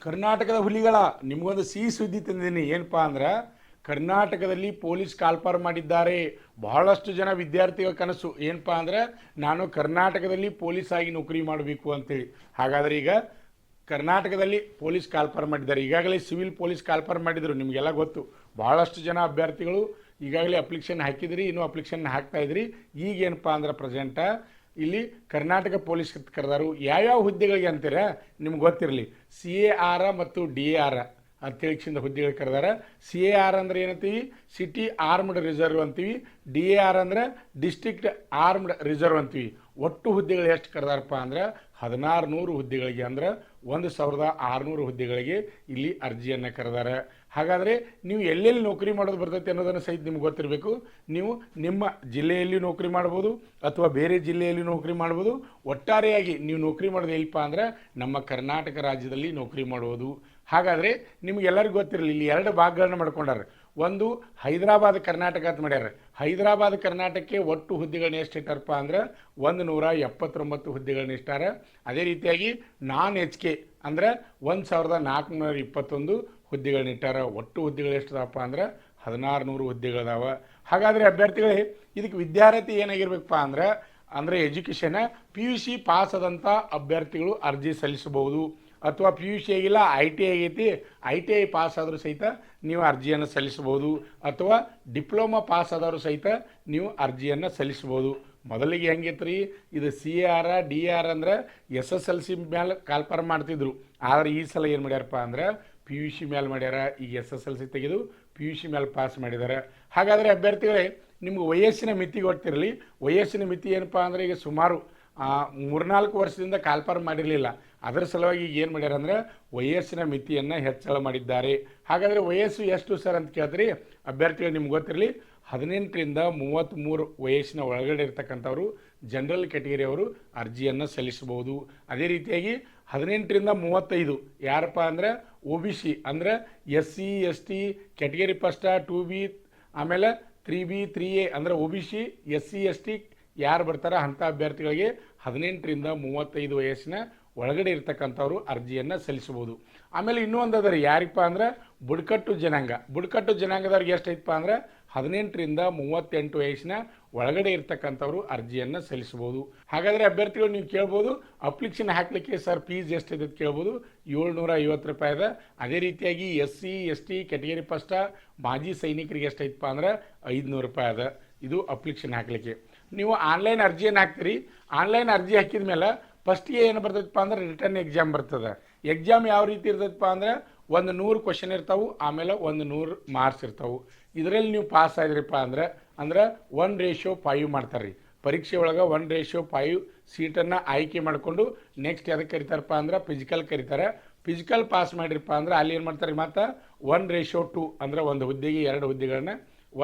ಕರ್ನಾಟಕದ ಹುಲಿಗಳ ನಿಮಗೊಂದು ಸಿಹಿ ಸುದ್ದಿ ತಂದಿದ್ದೀನಿ. ಏನಪ್ಪಾ ಅಂದ್ರೆ ಕರ್ನಾಟಕದಲ್ಲಿ ಪೊಲೀಸ್ ಕಾಲ್ಪಾರ್ ಮಾಡಿದ್ದಾರೆ. ಬಹಳಷ್ಟು ಜನ ವಿದ್ಯಾರ್ಥಿಗಳ ಕನಸು ಏನಪ್ಪಾ ಅಂದ್ರೆ ನಾನು ಕರ್ನಾಟಕದಲ್ಲಿ ಪೊಲೀಸ್ ಆಗಿ ನೌಕರಿ ಮಾಡಬೇಕು ಅಂತೇಳಿ. ಹಾಗಾದರೆ ಈಗ ಕರ್ನಾಟಕದಲ್ಲಿ ಪೊಲೀಸ್ ಕಾಲ್ಪಾರ್ ಮಾಡಿದ್ದಾರೆ. ಈಗಾಗಲೇ ಸಿವಿಲ್ ಪೊಲೀಸ್ ಕಾಲ್ಪಾರ್ ಮಾಡಿದರು, ನಿಮಗೆಲ್ಲ ಗೊತ್ತು. ಬಹಳಷ್ಟು ಜನ ಅಭ್ಯರ್ಥಿಗಳು ಈಗಾಗಲೇ ಅಪ್ಲಿಕೇಶನ್ ಹಾಕಿದ್ರಿ, ಇನ್ನೂ ಅಪ್ಲಿಕೇಶನ್ ಹಾಕ್ತಾ ಇದ್ರಿ. ಈಗೇನಪ್ಪ ಅಂದ್ರೆ ಪ್ರೆಸೆಂಟ ಇಲ್ಲಿ ಕರ್ನಾಟಕ ಪೊಲೀಸ್ ಕರೆದಾರು. ಯಾವ್ಯಾವ ಹುದ್ದೆಗಳಿಗೆ ಅಂತೀರ ನಿಮ್ಗೆ ಗೊತ್ತಿರಲಿ. CAR ಮತ್ತು DAR ಅಂತೇಳಿ ಹುದ್ದೆಗಳಿಗೆ ಕರೆದಾರ. CAR ಅಂದ್ರೆ ಏನಂತೀವಿ, ಸಿಟಿ ಆರ್ಮ್ಡ್ ರಿಸರ್ವ್ ಅಂತೀವಿ. DAR ಅಂದ್ರೆ ಡಿಸ್ಟ್ರಿಕ್ಟ್ ಆರ್ಮ್ಡ್ ರಿಸರ್ವ್ ಅಂತೀವಿ. ಒಟ್ಟು ಹುದ್ದೆಗಳು ಎಷ್ಟು ಕರೆದಾರಪ್ಪ ಅಂದ್ರೆ 1600 ಹುದ್ದೆಗಳಿಗೆ, ಅಂದ್ರೆ 1600 ಹುದ್ದೆಗಳಿಗೆ ಇಲ್ಲಿ ಅರ್ಜಿಯನ್ನು ಕರೆದಾರ. ಹಾಗಾದರೆ ನೀವು ಎಲ್ಲೆಲ್ಲಿ ನೌಕರಿ ಮಾಡೋದು ಬರ್ತೈತೆ ಅನ್ನೋದನ್ನು ಸಹಿತ ನಿಮ್ಗೆ ಗೊತ್ತಿರಬೇಕು. ನೀವು ನಿಮ್ಮ ಜಿಲ್ಲೆಯಲ್ಲಿ ನೌಕರಿ ಮಾಡ್ಬೋದು ಅಥವಾ ಬೇರೆ ಜಿಲ್ಲೆಯಲ್ಲಿ ನೌಕರಿ ಮಾಡ್ಬೋದು. ಒಟ್ಟಾರೆಯಾಗಿ ನೀವು ನೌಕರಿ ಮಾಡೋದು ಎಲ್ಪ ಅಂದ್ರೆ ನಮ್ಮ ಕರ್ನಾಟಕ ರಾಜ್ಯದಲ್ಲಿ ನೌಕರಿ ಮಾಡ್ಬೋದು. ಹಾಗಾದರೆ ನಿಮ್ಗೆಲ್ಲರಿಗೂ ಗೊತ್ತಿರಲಿ, ಇಲ್ಲಿ 2 ಭಾಗಗಳನ್ನ ಮಾಡ್ಕೊಂಡಾರೆ. ಒಂದು ಹೈದರಾಬಾದ್ ಕರ್ನಾಟಕ ಅಂತ ಮಾಡ್ಯಾರ. ಹೈದರಾಬಾದ್ ಕರ್ನಾಟಕಕ್ಕೆ ಒಟ್ಟು ಹುದ್ದೆಗಳನ್ನ ಎಷ್ಟು ಇಟ್ಟಾರಪ್ಪ ಅಂದ್ರೆ 179 ಹುದ್ದೆಗಳನ್ನ ಇಷ್ಟಾರ. ಅದೇ ರೀತಿಯಾಗಿ HK ಅಂದ್ರೆ 1421 ಹುದ್ದೆಗಳನ್ನ ಇಟ್ಟಾರ. ಒಟ್ಟು ಹುದ್ದೆಗಳು ಎಷ್ಟದಪ್ಪ ಅಂದ್ರೆ 1600 ಹುದ್ದೆಗಳದಾವ. ಹಾಗಾದರೆ ಅಭ್ಯರ್ಥಿಗಳೇ, ಇದಕ್ಕೆ ವಿದ್ಯಾರ್ಥಿ ಏನಾಗಿರ್ಬೇಕಪ್ಪ ಅಂದ್ರೆ ಎಜುಕೇಷನ್ PUC ಪಾಸ್ ಆದಂಥ ಅಭ್ಯರ್ಥಿಗಳು ಅರ್ಜಿ ಸಲ್ಲಿಸಬಹುದು. ಅಥವಾ PUC ಆಗಿಲ್ಲ, ITI ಆಗೈತಿ, ITI ಪಾಸ್ ಆದರೂ ಸಹಿತ ನೀವು ಅರ್ಜಿಯನ್ನು ಸಲ್ಲಿಸಬಹುದು. ಅಥವಾ ಡಿಪ್ಲೊಮಾ ಪಾಸ್ ಆದವರು ಸಹಿತ ನೀವು ಅರ್ಜಿಯನ್ನು ಸಲ್ಲಿಸಬಹುದು. ಮೊದಲಿಗೆ ಹೆಂಗಿತ್ತು ರೀ, ಇದು CAR DAR ಅಂದ್ರೆ SSLC ಮೇಲೆ ಕಾಲ್ಪಾರ ಮಾಡ್ತಿದ್ರು. ಆದರೆ ಈ ಸಲ ಏನು ಮಾಡ್ಯಾರಪ್ಪ ಅಂದ್ರೆ PUC ಮೇಲೆ ಮಾಡ್ಯಾರ. ಈಗ SSLC ತೆಗೆದು PUC ಮೇಲೆ ಪಾಸ್ ಮಾಡಿದ್ದಾರೆ. ಹಾಗಾದರೆ ಅಭ್ಯರ್ಥಿಗಳೇ, ನಿಮ್ಗೆ ವಯಸ್ಸಿನ ಮಿತಿ ಗೊತ್ತಿರಲಿ. ವಯಸ್ಸಿನ ಮಿತಿ ಏನಪ್ಪ ಅಂದರೆ ಈಗ ಸುಮಾರು 3-4 ವರ್ಷದಿಂದ ಕಾಲ್ಪಾರ ಮಾಡಿರಲಿಲ್ಲ. ಅದರ ಸಲುವಾಗಿ ಈಗ ಏನು ಮಾಡ್ಯಾರ ಅಂದರೆ ವಯಸ್ಸಿನ ಮಿತಿಯನ್ನು ಹೆಚ್ಚಳ ಮಾಡಿದ್ದಾರೆ. ಹಾಗಾದರೆ ವಯಸ್ಸು ಎಷ್ಟು ಸರ್ ಅಂತ ಕೇಳ್ತೀರಿ ಅಭ್ಯರ್ಥಿಗಳು, ನಿಮ್ಗೆ ಗೊತ್ತಿರಲಿ. 18ರಿಂದ 33 ವಯಸ್ಸಿನ ಒಳಗಡೆ ಇರ್ತಕ್ಕಂಥವ್ರು ಜನರಲ್ ಕ್ಯಾಟಗರಿಯವರು ಅರ್ಜಿಯನ್ನು ಸಲ್ಲಿಸಬಹುದು. ಅದೇ ರೀತಿಯಾಗಿ 18ರಿಂದ 35 ಯಾರಪ್ಪ ಅಂದರೆ OBC ಅಂದರೆ SC ST category first 2B ಆಮೇಲೆ 3B 3A ಅಂದರೆ OBC SC ST ಯಾರು ಬರ್ತಾರೆ ಅಂಥ ಅಭ್ಯರ್ಥಿಗಳಿಗೆ 18ರಿಂದ 35 ವಯಸ್ಸಿನ ಒಳಗಡೆ ಇರ್ತಕ್ಕಂಥವ್ರು ಅರ್ಜಿಯನ್ನು ಸಲ್ಲಿಸಬಹುದು. ಆಮೇಲೆ ಇನ್ನೂ ಒಂದು ಅದರ ಯಾರಿಪ್ಪ ಅಂದ್ರೆ ಬುಡಕಟ್ಟು ಜನಾಂಗ. ಬುಡಕಟ್ಟು ಜನಾಂಗದವ್ರಿಗೆ ಎಷ್ಟೈತಪ್ಪ ಅಂದ್ರೆ 18ರಿಂದ 38 ವಯಸ್ಸಿನ ಒಳಗಡೆ ಇರ್ತಕ್ಕಂಥವ್ರು ಅರ್ಜಿಯನ್ನು ಸಲ್ಲಿಸಬಹುದು. ಹಾಗಾದರೆ ಅಭ್ಯರ್ಥಿಗಳು ನೀವು ಕೇಳ್ಬೋದು, ಅಪ್ಲಿಕೇಶನ್ ಹಾಕಲಿಕ್ಕೆ ಸರ್ ಫೀಸ್ ಎಷ್ಟಿದೆ ಅಂತ ಕೇಳ್ಬೋದು. 750 ರೂಪಾಯಿ ಅದ. ಅದೇ ರೀತಿಯಾಗಿ SC ST ಕ್ಯಾಟಗರಿ ಫಸ್ಟ್ ಮಾಜಿ ಸೈನಿಕರಿಗೆ ಎಷ್ಟೈತಪ್ಪ ಅಂದ್ರೆ 500 ರೂಪಾಯಿ ಅದ. ಇದು ಅಪ್ಲಿಕೇಶನ್ ಹಾಕಲಿಕ್ಕೆ. ನೀವು ಆನ್ಲೈನ್ ಅರ್ಜಿಯನ್ನು ಹಾಕ್ತೀರಿ. ಆನ್ಲೈನ್ ಅರ್ಜಿ ಹಾಕಿದ ಮೇಲೆ ಫಸ್ಟಿಗೆ ಏನು ಬರ್ತೈತಪ್ಪ ಅಂದ್ರೆ ರಿಟರ್ನ್ ಎಕ್ಸಾಮ್ ಬರ್ತದೆ. ಎಕ್ಸಾಮ್ ಯಾವ ರೀತಿ ಇರ್ತೈತಪ್ಪ ಅಂದ್ರೆ 100 ಕ್ವಶನ್ ಇರ್ತಾವೆ, ಆಮೇಲೆ 100 ಮಾರ್ಕ್ಸ್ ಇರ್ತಾವೆ. ಇದರಲ್ಲಿ ನೀವು ಪಾಸ್ ಆದ್ರಿಪ್ಪ ಅಂದ್ರೆ 1:5 ಮಾಡ್ತಾರೆ ರೀ. ಪರೀಕ್ಷೆ ಒಳಗೆ 1:5 ಸೀಟನ್ನು ಆಯ್ಕೆ ಮಾಡಿಕೊಂಡು ನೆಕ್ಸ್ಟ್ ಎದಕ್ಕೆ ಕರಿತಾರಪ್ಪ ಅಂದ್ರೆ ಫಿಸಿಕಲ್ ಕರಿತಾರೆ. ಫಿಸಿಕಲ್ ಪಾಸ್ ಮಾಡಿರಪ್ಪ ಅಂದ್ರೆ ಅಲ್ಲಿ ಏನು ಮಾಡ್ತಾರೆ, ಮತ್ತು 1:2 ಅಂದ್ರೆ ಒಂದು ಹುದ್ದೆಗೆ 2 ಹುದ್ದೆಗಳನ್ನ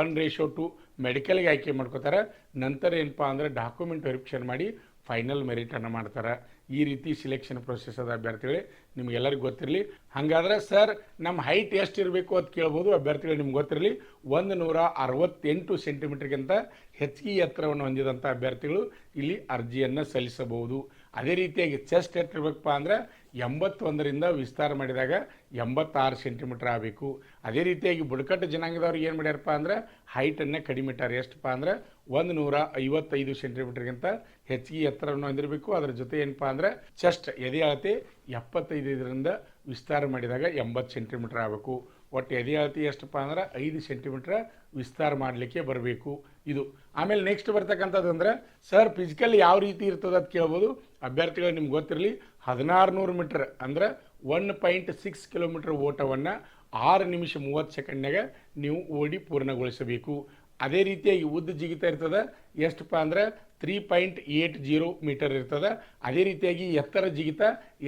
1:2 ಮೆಡಿಕಲ್ಗೆ ಆಯ್ಕೆ ಮಾಡ್ಕೋತಾರೆ. ನಂತರ ಏನಪ್ಪ ಅಂದರೆ ಡಾಕ್ಯುಮೆಂಟ್ ವೆರಿಫಿಕೇಷನ್ ಮಾಡಿ ಫೈನಲ್ ಮೆರಿಟನ್ನು ಮಾಡ್ತಾರೆ. ಈ ರೀತಿ ಸಿಲೆಕ್ಷನ್ ಪ್ರೊಸೆಸ್ ಅದ ಅಭ್ಯರ್ಥಿಗಳೇ, ನಿಮಗೆಲ್ಲರಿಗೂ ಗೊತ್ತಿರಲಿ. ಹಾಗಾದ್ರೆ ಸರ್ ನಮ್ಮ ಹೈಟ್ ಎಷ್ಟು ಇರಬೇಕು ಅಂತ ಕೇಳ್ಬೋದು ಅಭ್ಯರ್ಥಿಗಳು. ನಿಮ್ಗೆ ಗೊತ್ತಿರಲಿ, 168 ಸೆಂಟಿಮೀಟರ್ಗಿಂತ ಹೆಚ್ಚಿಗೆ ಎತ್ತರವನ್ನು ಹೊಂದಿದಂಥ ಅಭ್ಯರ್ಥಿಗಳು ಇಲ್ಲಿ ಅರ್ಜಿಯನ್ನು ಸಲ್ಲಿಸಬಹುದು. ಅದೇ ರೀತಿಯಾಗಿ ಚೆಸ್ಟ್ ಎಷ್ಟಿರ್ಬೇಕಪ್ಪ ಅಂದ್ರೆ 81ರಿಂದ ವಿಸ್ತಾರ ಮಾಡಿದಾಗ 86 ಸೆಂಟಿಮೀಟರ್ ಆಗಬೇಕು. ಅದೇ ರೀತಿಯಾಗಿ ಬುಡಕಟ್ಟು ಜನಾಂಗದವ್ರಿಗೆ ಏನು ಮಾಡ್ಯಾರಪ್ಪ ಅಂದ್ರೆ ಹೈಟನ್ನು ಕಡಿಮೆ ಇಟ್ಟಾರೆ. ಎಷ್ಟಪ್ಪ ಅಂದ್ರೆ 155 ಸೆಂಟಿಮೀಟರ್ಗಿಂತ ಹೆಚ್ಚಿಗೆ ಎತ್ತರವನ್ನು ಹೊಂದಿರಬೇಕು. ಅದರ ಜೊತೆ ಏನಪ್ಪ ಅಂದ್ರೆ ಚೆಸ್ಟ್ ಎದೆ ಅಳತೆ 75ರಿಂದ ವಿಸ್ತಾರ ಮಾಡಿದಾಗ 80 ಸೆಂಟಿಮೀಟರ್ ಆಗಬೇಕು. ಒಟ್ಟು ಎದೆ ಅಳತೆ ಎಷ್ಟಪ್ಪ ಅಂದ್ರೆ 5 ಸೆಂಟಿಮೀಟರ್ ವಿಸ್ತಾರ ಮಾಡಲಿಕ್ಕೆ ಬರಬೇಕು. ಇದು ಆಮೇಲೆ ನೆಕ್ಸ್ಟ್ ಬರ್ತಕ್ಕಂಥದ್ದು ಅಂದರೆ ಸರ್ ಫಿಸಿಕಲ್ ಯಾವ ರೀತಿ ಇರ್ತದೆ ಅಂತ ಕೇಳ್ಬೋದು ಅಭ್ಯರ್ಥಿಗಳು. ನಿಮ್ಗೆ ಗೊತ್ತಿರಲಿ, 1600 ಮೀಟರ್ ಅಂದರೆ 1.6 ಕಿಲೋಮೀಟರ್ ಓಟವನ್ನು 6 ನಿಮಿಷ 30 ಸೆಕೆಂಡ್ನಾಗ ನೀವು ಓಡಿ ಪೂರ್ಣಗೊಳಿಸಬೇಕು. ಅದೇ ರೀತಿಯಾಗಿ ಉದ್ದ ಜಿಗಿತ ಇರ್ತದೆ. ಎಷ್ಟಪ್ಪ ಅಂದ್ರೆ 3.80 ಮೀಟರ್ ಇರ್ತದೆ. ಅದೇ ರೀತಿಯಾಗಿ ಎತ್ತರ ಜಿಗಿತ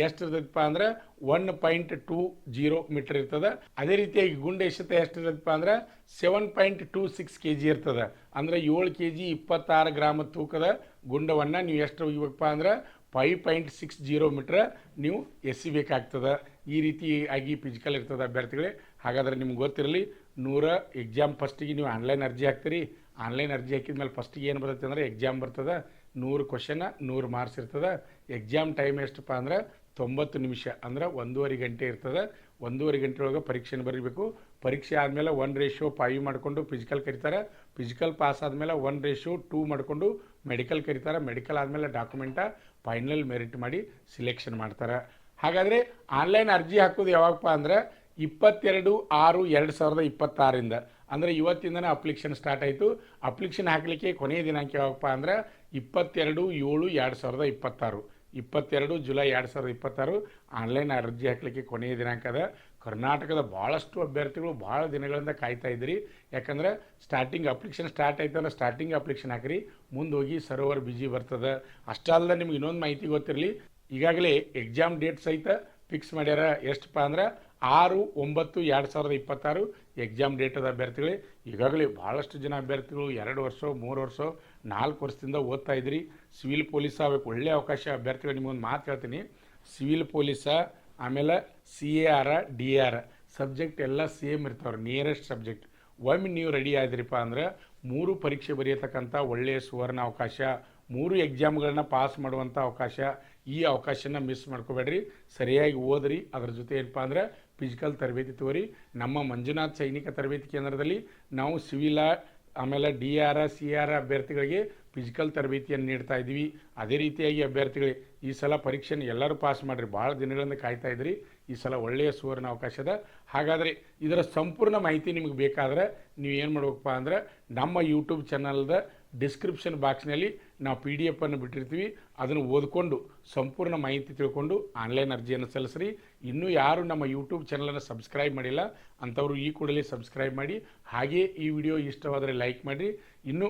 ಎಷ್ಟು ಇರ್ತದಪ್ಪ ಅಂದ್ರೆ 1.20 ಮೀಟರ್ ಇರ್ತದೆ. ಅದೇ ರೀತಿಯಾಗಿ ಗುಂಡು ಎಸೆತ ಎಷ್ಟು ಇರ್ತದಪ್ಪ ಅಂದ್ರೆ 7.26 kg ಇರ್ತದೆ. ಅಂದರೆ 7 kg 26 ಗ್ರಾಮ್ ತೂಕದ ಗುಂಡವನ್ನು ನೀವು ಎಷ್ಟು ಹೋಗ್ಬೇಕಪ್ಪ ಅಂದ್ರೆ 5.60 ಮೀಟರ್ ನೀವು ಎಸಿಬೇಕಾಗ್ತದೆ. ಈ ರೀತಿಯಾಗಿ ಫಿಸಿಕಲ್ ಇರ್ತದೆ ಅಭ್ಯರ್ಥಿಗಳೇ. ಹಾಗಾದರೆ ನಿಮ್ಗೆ ಗೊತ್ತಿರಲಿ, 100 ಎಕ್ಸಾಮ್ ಫಸ್ಟಿಗೆ ನೀವು ಆನ್ಲೈನ್ ಅರ್ಜಿ ಹಾಕ್ತೀರಿ. ಆನ್ಲೈನ್ ಅರ್ಜಿ ಹಾಕಿದ ಮೇಲೆ ಫಸ್ಟಿಗೆ ಏನು ಬರ್ತೈತೆ ಅಂದರೆ ಎಕ್ಸಾಮ್ ಬರ್ತದೆ. 100 ಕ್ವಶನ್ 100 ಮಾರ್ಕ್ಸ್ ಇರ್ತದೆ. ಎಕ್ಸಾಮ್ ಟೈಮ್ ಎಷ್ಟಪ್ಪ ಅಂದ್ರೆ 90 ನಿಮಿಷ ಅಂದ್ರೆ 1.5 ಗಂಟೆ ಇರ್ತದೆ. 1.5 ಗಂಟೆ ಒಳಗೆ ಪರೀಕ್ಷೆನ ಬರೀಬೇಕು. ಪರೀಕ್ಷೆ ಆದಮೇಲೆ 1:5 ಮಾಡಿಕೊಂಡು ಫಿಸಿಕಲ್ ಕರೀತಾರೆ. ಫಿಸಿಕಲ್ ಪಾಸ್ ಆದಮೇಲೆ 1:2 ಮಾಡಿಕೊಂಡು ಮೆಡಿಕಲ್ ಕರೀತಾರೆ. ಮೆಡಿಕಲ್ ಆದಮೇಲೆ ಡಾಕ್ಯುಮೆಂಟ ಫೈನಲ್ ಮೆರಿಟ್ ಮಾಡಿ ಸಿಲೆಕ್ಷನ್ ಮಾಡ್ತಾರೆ. ಹಾಗಾದರೆ ಆನ್ಲೈನ್ ಅರ್ಜಿ ಹಾಕೋದು ಯಾವಾಗಪ್ಪ ಅಂದ್ರೆ 22/6/2026 ಅಂದರೆ ಇವತ್ತಿಂದನೇ ಅಪ್ಲಿಕೇಶನ್ ಸ್ಟಾರ್ಟ್ ಆಯಿತು. ಅಪ್ಲಿಕೇಶನ್ ಹಾಕಲಿಕ್ಕೆ ಕೊನೆಯ ದಿನಾಂಕ ಯಾವಾಗಪ್ಪ ಅಂದ್ರೆ 22/7/2026. 22 ಜುಲೈ 2026 ಆನ್ಲೈನ್ ಅರ್ಜಿ ಹಾಕಲಿಕ್ಕೆ ಕೊನೆಯ ದಿನಾಂಕ ಅದ. ಕರ್ನಾಟಕದ ಭಾಳಷ್ಟು ಅಭ್ಯರ್ಥಿಗಳು ಭಾಳ ದಿನಗಳಿಂದ ಕಾಯ್ತಾ ಇದ್ರಿ. ಯಾಕಂದ್ರೆ ಸ್ಟಾರ್ಟಿಂಗ್ ಅಪ್ಲಿಕೇಶನ್ ಸ್ಟಾರ್ಟ್ ಆಯ್ತಂದ್ರೆ ಸ್ಟಾರ್ಟಿಂಗ್ ಅಪ್ಲಿಕೇಶನ್ ಹಾಕಿರಿ, ಮುಂದೆ ಹೋಗಿ ಸರ್ವರ್ ಬಿಜಿ ಬರ್ತದೆ. ಅಷ್ಟಲ್ಲದೆ ನಿಮ್ಗೆ ಇನ್ನೊಂದು ಮಾಹಿತಿ ಗೊತ್ತಿರಲಿ, ಈಗಾಗಲೇ ಎಕ್ಸಾಮ್ ಡೇಟ್ ಸಹಿತ ಫಿಕ್ಸ್ ಮಾಡ್ಯಾರ. ಎಷ್ಟಪ್ಪ ಅಂದ್ರೆ 6/9/2026 ಎಕ್ಸಾಮ್ ಡೇಟ್ ಅದ ಅಭ್ಯರ್ಥಿಗಳೇ. ಈಗಾಗಲೇ ಭಾಳಷ್ಟು ಜನ ಅಭ್ಯರ್ಥಿಗಳು 2 ವರ್ಷ 3 ವರ್ಷ 4 ವರ್ಷದಿಂದ ಓದ್ತಾ ಇದ್ರಿ. ಸಿವಿಲ್ ಪೊಲೀಸ್ ಆಗಬೇಕು, ಒಳ್ಳೆಯ ಅವಕಾಶ ಅಭ್ಯರ್ಥಿಗಳು. ನಿಮಗೊಂದು ಮಾತು ಹೇಳ್ತೀನಿ, ಸಿವಿಲ್ ಪೊಲೀಸ ಆಮೇಲೆ CAR DAR ಸಬ್ಜೆಕ್ಟ್ ಎಲ್ಲ ಸೇಮ್ ಇರ್ತಾವ್ರೆ, ನಿಯರೆಸ್ಟ್ ಸಬ್ಜೆಕ್ಟ್. ಒಮ್ಮೆ ನೀವು ರೆಡಿ ಆದ್ರಿಪ್ಪ ಅಂದ್ರೆ 3 ಪರೀಕ್ಷೆ ಬರೆಯತಕ್ಕಂಥ ಒಳ್ಳೆಯ ಸುವರ್ಣ ಅವಕಾಶ, 3 ಎಕ್ಸಾಮ್ಗಳನ್ನ ಪಾಸ್ ಮಾಡುವಂಥ ಅವಕಾಶ. ಈ ಅವಕಾಶನ ಮಿಸ್ ಮಾಡ್ಕೋಬೇಡ್ರಿ, ಸರಿಯಾಗಿ ಓದ್ರಿ. ಅದ್ರ ಜೊತೆ ಏನಪ್ಪ ಅಂದ್ರೆ ಫಿಸಿಕಲ್ ತರಬೇತಿ ತಗೋರಿ. ನಮ್ಮ ಮಂಜುನಾಥ್ ಸೈನಿಕ ತರಬೇತಿ ಕೇಂದ್ರದಲ್ಲಿ ನಾವು ಸಿವಿಲ ಆಮೇಲೆ DAR CAR ಅಭ್ಯರ್ಥಿಗಳಿಗೆ ಫಿಸಿಕಲ್ ತರಬೇತಿಯನ್ನು ನೀಡ್ತಾ ಇದ್ದೀವಿ. ಅದೇ ರೀತಿಯಾಗಿ ಅಭ್ಯರ್ಥಿಗಳಿಗೆ ಈ ಸಲ ಪರೀಕ್ಷೆನ ಎಲ್ಲರೂ ಪಾಸ್ ಮಾಡಿರಿ, ಭಾಳ ದಿನಗಳಿಂದ ಕಾಯ್ತಾ ಇದ್ರಿ. ಈ ಸಲ ಒಳ್ಳೆಯ ಸುವರ್ಣ ಅವಕಾಶದ. ಹಾಗಾದರೆ ಇದರ ಸಂಪೂರ್ಣ ಮಾಹಿತಿ ನಿಮಗೆ ಬೇಕಾದರೆ ನೀವು ಏನು ಮಾಡ್ಬೇಕಪ್ಪ ಅಂದ್ರೆ ನಮ್ಮ ಯೂಟ್ಯೂಬ್ ಚಾನಲ್ದ ಡಿಸ್ಕ್ರಿಪ್ಷನ್ ಬಾಕ್ಸ್ನಲ್ಲಿ ನಾವು PDF ಅನ್ನು ಬಿಟ್ಟಿರ್ತೀವಿ. ಅದನ್ನು ಓದ್ಕೊಂಡು ಸಂಪೂರ್ಣ ಮಾಹಿತಿ ತಿಳ್ಕೊಂಡು ಆನ್ಲೈನ್ ಅರ್ಜಿಯನ್ನು ಸಲ್ಲಿಸ್ರಿ. ಇನ್ನೂ ಯಾರು ನಮ್ಮ ಯೂಟ್ಯೂಬ್ ಚಾನಲನ್ನು ಸಬ್ಸ್ಕ್ರೈಬ್ ಮಾಡಿಲ್ಲ ಅಂಥವರು ಈ ಕೂಡಲೇ ಸಬ್ಸ್ಕ್ರೈಬ್ ಮಾಡಿ. ಹಾಗೆಯೇ ಈ ವಿಡಿಯೋ ಇಷ್ಟವಾದರೆ ಲೈಕ್ ಮಾಡಿರಿ. ಇನ್ನೂ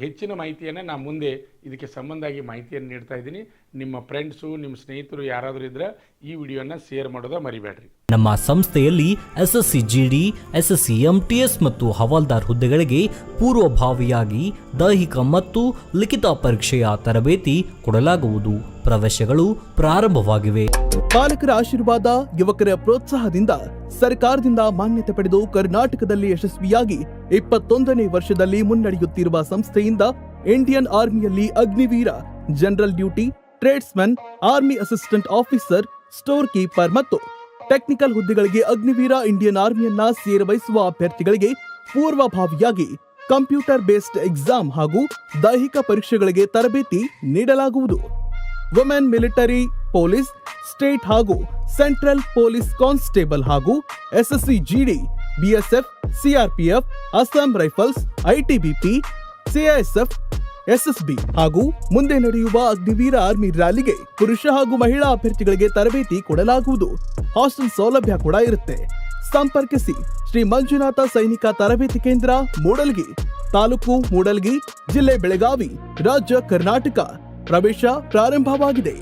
ಹೆಚ್ಚಿನ ಮಾಹಿತಿಯನ್ನು ನಾನು ಮುಂದೆ ಇದಕ್ಕೆ ಸಂಬಂಧವಾಗಿ ಮಾಹಿತಿಯನ್ನು ನೀಡ್ತಾ ಇದ್ದೀನಿ. ನಿಮ್ಮ ಫ್ರೆಂಡ್ಸು ನಿಮ್ಮ ಸ್ನೇಹಿತರು ಯಾರಾದರೂ ಇದ್ದರೆ ಈ ವಿಡಿಯೋನ ಶೇರ್ ಮಾಡೋದ ಮರಿಬೇಡ್ರಿ. ನಮ್ಮ ಸಂಸ್ಥೆಯಲ್ಲಿ SSC GD, SSC MTS ಮತ್ತು ಹವಾಲ್ದಾರ್ ಹುದ್ದೆಗಳಿಗೆ ಪೂರ್ವಭಾವಿಯಾಗಿ ದೈಹಿಕ ಮತ್ತು ಲಿಖಿತ ಪರೀಕ್ಷೆಯ ತರಬೇತಿ ಕೊಡಲಾಗುವುದು. ಪ್ರವೇಶಗಳು ಪ್ರಾರಂಭವಾಗಿವೆ. ಪಾಲಕರ ಆಶೀರ್ವಾದ, ಯುವಕರ ಪ್ರೋತ್ಸಾಹದಿಂದ ಸರ್ಕಾರದಿಂದ ಮಾನ್ಯತೆ ಪಡೆದು ಕರ್ನಾಟಕದಲ್ಲಿ ಯಶಸ್ವಿಯಾಗಿ 21ನೇ ವರ್ಷದಲ್ಲಿ ಮುನ್ನಡೆಯುತ್ತಿರುವ ಸಂಸ್ಥೆಯಿಂದ ಇಂಡಿಯನ್ ಆರ್ಮಿಯಲ್ಲಿ Agniveer, general duty, tradesman, army assistant officer, store keeper ಮತ್ತು ಟೆಕ್ನಿಕಲ್ ಹುದ್ದೆಗಳಿಗೆ ಅಗ್ನಿವೀರ ಇಂಡಿಯನ್ ಆರ್ಮಿಯನ್ನ ಸೇರಬಯಸುವ ಅಭ್ಯರ್ಥಿಗಳಿಗೆ ಪೂರ್ವಭಾವಿಯಾಗಿ ಕಂಪ್ಯೂಟರ್ ಬೇಸ್ಡ್ ಎಕ್ಸಾಮ್ ಹಾಗೂ ದೈಹಿಕ ಪರೀಕ್ಷೆಗಳಿಗೆ ತರಬೇತಿ ನೀಡಲಾಗುವುದು. ವುಮೆನ್ ಮಿಲಿಟರಿ, ಪೊಲೀಸ್, ಸ್ಟೇಟ್ ಹಾಗೂ ಸೆಂಟ್ರಲ್ ಪೊಲೀಸ್ ಕಾನ್ಸ್ಟೇಬಲ್ ಹಾಗೂ SSC GD, BSF, CRPF, Assam rifles, ITBP, CISF, SSB ಹಾಗೂ ಮುಂದೆ ನಡೆಯುವ ಅಗ್ನಿವೀರ ಆರ್ಮಿ ರ್ಯಾಲಿಗೆ ಪುರುಷ ಹಾಗೂ ಮಹಿಳಾ ಅಭ್ಯರ್ಥಿಗಳಿಗೆ ತರಬೇತಿ ಕೊಡಲಾಗುವುದು. ಹಾಸ್ಟೆಲ್ ಸೌಲಭ್ಯ ಕೂಡ ಇರುತ್ತೆ. ಸಂಪರ್ಕಿಸಿ ಶ್ರೀ ಮಂಜುನಾಥ ಸೈನಿಕ ತರಬೇತಿ ಕೇಂದ್ರ, ಮೂಡಲ್ಗಿ, ತಾಲೂಕು ಮೂಡಲ್ಗಿ, ಜಿಲ್ಲೆ ಬೆಳಗಾವಿ, ರಾಜ್ಯ ಕರ್ನಾಟಕ. ಪ್ರವೇಶ ಪ್ರಾರಂಭವಾಗಿದೆ.